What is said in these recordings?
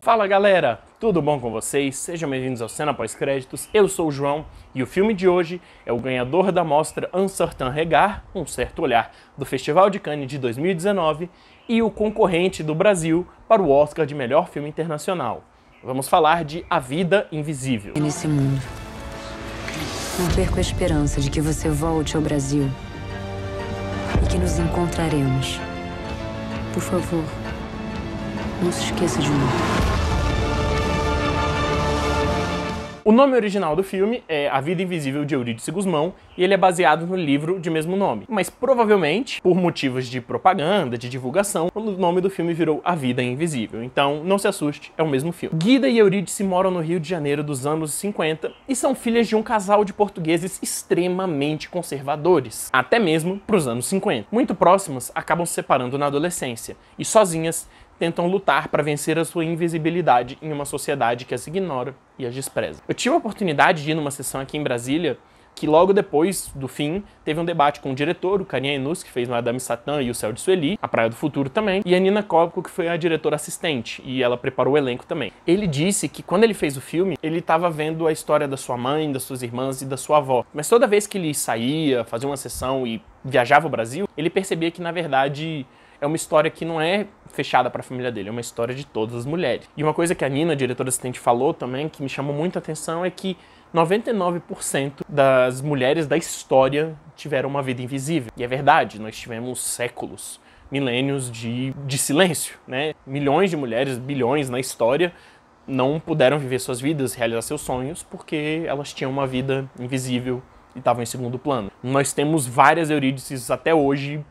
Fala galera, tudo bom com vocês? Sejam bem-vindos ao Cena Pós-Créditos, eu sou o João e o filme de hoje é o ganhador da mostra Un Certain Regard, Um Certo Olhar, do Festival de Cannes de 2019 e o concorrente do Brasil para o Oscar de Melhor Filme Internacional. Vamos falar de A Vida Invisível. Nesse mundo, não perco a esperança de que você volte ao Brasil e que nos encontraremos. Por favor, não se esqueça de mim. O nome original do filme é A Vida Invisível de Eurídice Gusmão e ele é baseado no livro de mesmo nome. Mas provavelmente, por motivos de propaganda, de divulgação, o nome do filme virou A Vida Invisível. Então, não se assuste, é o mesmo filme. Guida e Eurídice moram no Rio de Janeiro dos anos 50 e são filhas de um casal de portugueses extremamente conservadores, até mesmo para os anos 50. Muito próximas, acabam se separando na adolescência e sozinhas tentam lutar para vencer a sua invisibilidade em uma sociedade que as ignora e as despreza. Eu tive a oportunidade de ir numa sessão aqui em Brasília, que logo depois do fim teve um debate com o diretor, o Karim Aïnous, que fez Madame Satã e O Céu de Sueli, A Praia do Futuro também, e a Nina Kopko, que foi a diretora assistente, e ela preparou o elenco também. Ele disse que quando ele fez o filme, ele estava vendo a história da sua mãe, das suas irmãs e da sua avó. Mas toda vez que ele saía, fazia uma sessão e viajava ao Brasil, ele percebia que, na verdade, é uma história que não é fechada para a família dele, é uma história de todas as mulheres. E uma coisa que a Nina, diretora assistente, falou também, que me chamou muita atenção, é que 99% das mulheres da história tiveram uma vida invisível. E é verdade, nós tivemos séculos, milênios de silêncio, né? Milhões de mulheres, bilhões na história, não puderam viver suas vidas, realizar seus sonhos, porque elas tinham uma vida invisível e estavam em segundo plano. Nós temos várias Eurídices até hoje,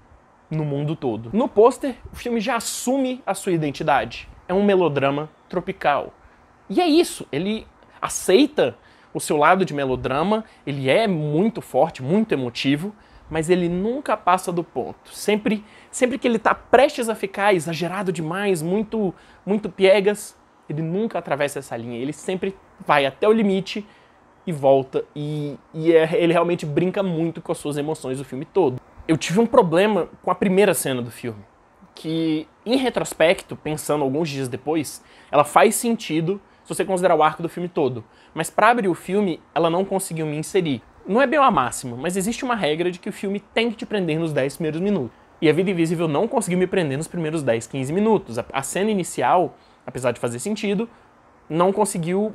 no mundo todo. No pôster, o filme já assume a sua identidade. É um melodrama tropical. E é isso, ele aceita o seu lado de melodrama, ele é muito forte, muito emotivo, mas ele nunca passa do ponto. Sempre que ele está prestes a ficar exagerado demais, muito piegas, ele nunca atravessa essa linha. Ele sempre vai até o limite e volta. Ele realmente brinca muito com as suas emoções o filme todo. Eu tive um problema com a primeira cena do filme, que, em retrospecto, pensando alguns dias depois, ela faz sentido se você considerar o arco do filme todo. Mas para abrir o filme, ela não conseguiu me inserir. Não é bem a máxima, mas existe uma regra de que o filme tem que te prender nos 10 primeiros minutos. E A Vida Invisível não conseguiu me prender nos primeiros 10, 15 minutos. A cena inicial, apesar de fazer sentido, não conseguiu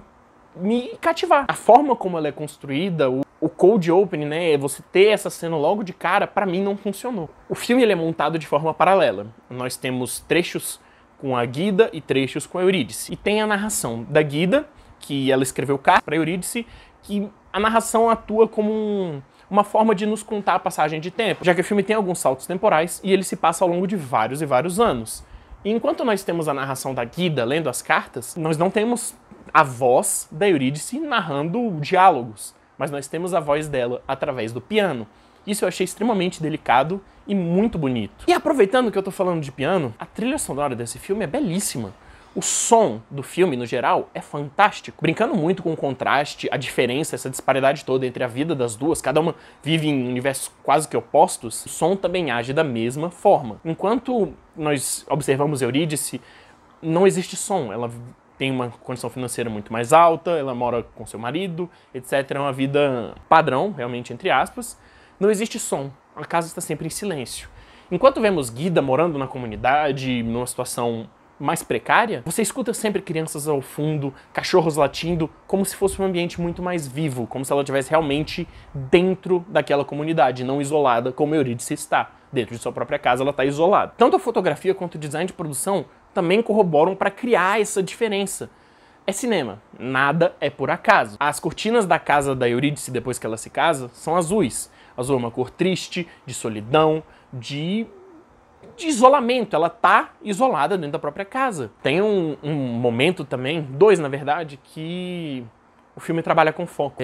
me cativar. A forma como ela é construída, o cold opening, né, você ter essa cena logo de cara, pra mim não funcionou. O filme ele é montado de forma paralela. Nós temos trechos com a Guida e trechos com a Eurídice. E tem a narração da Guida, que ela escreveu carta para Eurídice, que a narração atua como uma forma de nos contar a passagem de tempo, já que o filme tem alguns saltos temporais e ele se passa ao longo de vários e vários anos. E enquanto nós temos a narração da Guida lendo as cartas, nós não temos a voz da Eurídice narrando diálogos, mas nós temos a voz dela através do piano. Isso eu achei extremamente delicado e muito bonito. E aproveitando que eu tô falando de piano, a trilha sonora desse filme é belíssima. O som do filme, no geral, é fantástico. Brincando muito com o contraste, a diferença, essa disparidade toda entre a vida das duas, cada uma vive em universos quase que opostos, o som também age da mesma forma. Enquanto nós observamos Eurídice, não existe som, ela tem uma condição financeira muito mais alta, ela mora com seu marido, etc. É uma vida padrão, realmente, entre aspas. Não existe som, a casa está sempre em silêncio. Enquanto vemos Guida morando na comunidade, numa situação mais precária, você escuta sempre crianças ao fundo, cachorros latindo, como se fosse um ambiente muito mais vivo, como se ela estivesse realmente dentro daquela comunidade, não isolada como Eurídice está. Dentro de sua própria casa ela está isolada. Tanto a fotografia quanto o design de produção também corroboram para criar essa diferença. É cinema, nada é por acaso. As cortinas da casa da Eurídice, depois que ela se casa, são azuis. Azul é uma cor triste, de solidão, de isolamento. Ela tá isolada dentro da própria casa. Tem um momento também, dois na verdade, que o filme trabalha com foco.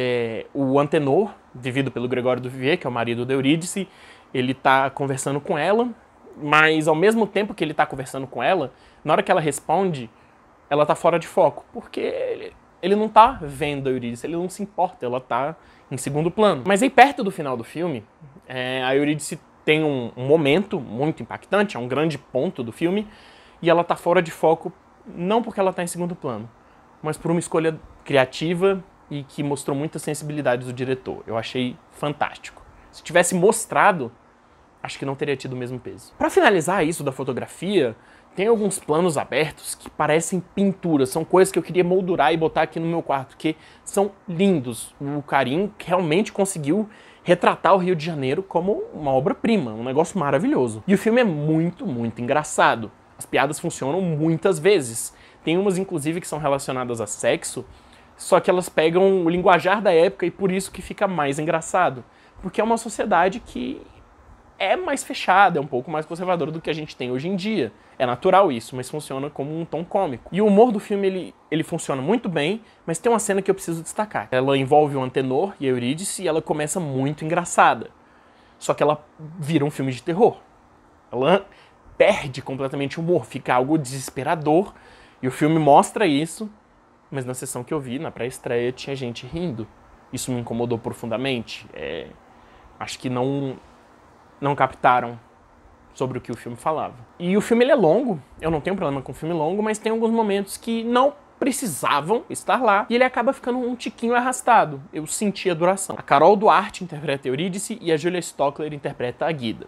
O Antenor, vivido pelo Gregório do Vivier, que é o marido da Eurídice, ele tá conversando com ela, mas ao mesmo tempo que ele tá conversando com ela, na hora que ela responde, ela tá fora de foco, porque ele não tá vendo a Eurídice, ele não se importa, ela tá em segundo plano. Mas aí perto do final do filme, a Eurídice tem um momento muito impactante, é um grande ponto do filme, e ela tá fora de foco não porque ela tá em segundo plano, mas por uma escolha criativa e que mostrou muita sensibilidade do diretor. Eu achei fantástico. Se tivesse mostrado, acho que não teria tido o mesmo peso. Para finalizar isso da fotografia, tem alguns planos abertos que parecem pinturas, são coisas que eu queria moldurar e botar aqui no meu quarto, porque são lindos. O Karim realmente conseguiu retratar o Rio de Janeiro como uma obra-prima, um negócio maravilhoso. E o filme é muito, muito engraçado. As piadas funcionam muitas vezes. Tem umas, inclusive, que são relacionadas a sexo, só que elas pegam o linguajar da época e por isso que fica mais engraçado. Porque é uma sociedade que é mais fechada, é um pouco mais conservadora do que a gente tem hoje em dia. É natural isso, mas funciona como um tom cômico. E o humor do filme, ele funciona muito bem, mas tem uma cena que eu preciso destacar. Ela envolve o Antenor e a Eurídice e ela começa muito engraçada. Só que ela vira um filme de terror. Ela perde completamente o humor, fica algo desesperador. E o filme mostra isso, mas na sessão que eu vi, na pré-estreia, tinha gente rindo. Isso me incomodou profundamente. Acho que não captaram sobre o que o filme falava. E o filme ele é longo, eu não tenho problema com filme longo, mas tem alguns momentos que não precisavam estar lá, e ele acaba ficando um tiquinho arrastado. Eu senti a duração. A Carol Duarte interpreta a Eurídice e a Julia Stockler interpreta a Guida.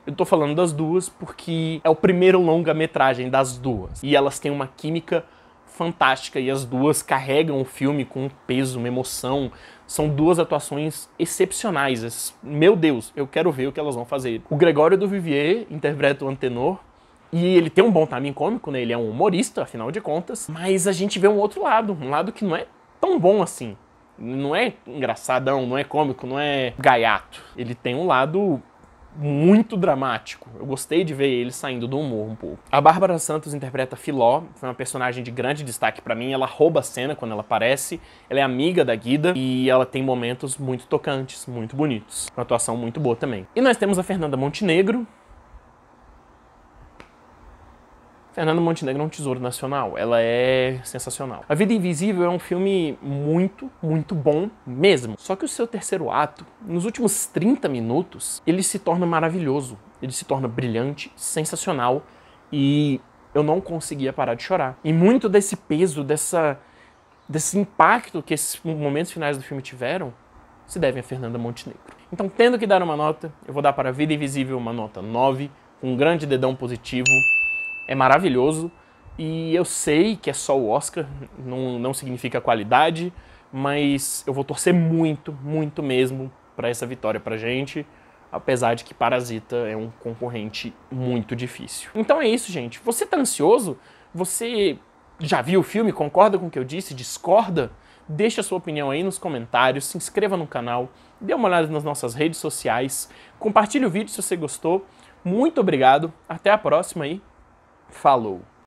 Eu tô falando das duas porque é o primeiro longa-metragem das duas. E elas têm uma química fantástica e as duas carregam o filme com um peso, uma emoção. São duas atuações excepcionais. Meu Deus, eu quero ver o que elas vão fazer. O Gregório Duvivier interpreta o Antenor e ele tem um bom timing cômico, né? Ele é um humorista, afinal de contas. Mas a gente vê um outro lado, um lado que não é tão bom assim. Não é engraçadão, não é cômico, não é gaiato. Ele tem um lado muito dramático. Eu gostei de ver ele saindo do humor um pouco. A Bárbara Santos interpreta Filó, foi uma personagem de grande destaque pra mim, ela rouba a cena quando ela aparece, ela é amiga da Guida e ela tem momentos muito tocantes, muito bonitos. Uma atuação muito boa também. E nós temos a Fernanda Montenegro. Fernanda Montenegro é um tesouro nacional, ela é sensacional. A Vida Invisível é um filme muito, muito bom mesmo. Só que o seu terceiro ato, nos últimos 30 minutos, ele se torna maravilhoso. Ele se torna brilhante, sensacional e eu não conseguia parar de chorar. E muito desse peso, desse impacto que esses momentos finais do filme tiveram, se devem a Fernanda Montenegro. Então, tendo que dar uma nota, eu vou dar para a Vida Invisível uma nota 9, com um grande dedão positivo. É maravilhoso e eu sei que é só o Oscar, não significa qualidade, mas eu vou torcer muito, muito mesmo para essa vitória pra gente, apesar de que Parasita é um concorrente muito difícil. Então é isso, gente. Você tá ansioso? Você já viu o filme? Concorda com o que eu disse? Discorda? Deixa a sua opinião aí nos comentários, se inscreva no canal, dê uma olhada nas nossas redes sociais, compartilhe o vídeo se você gostou. Muito obrigado, até a próxima aí. Falou!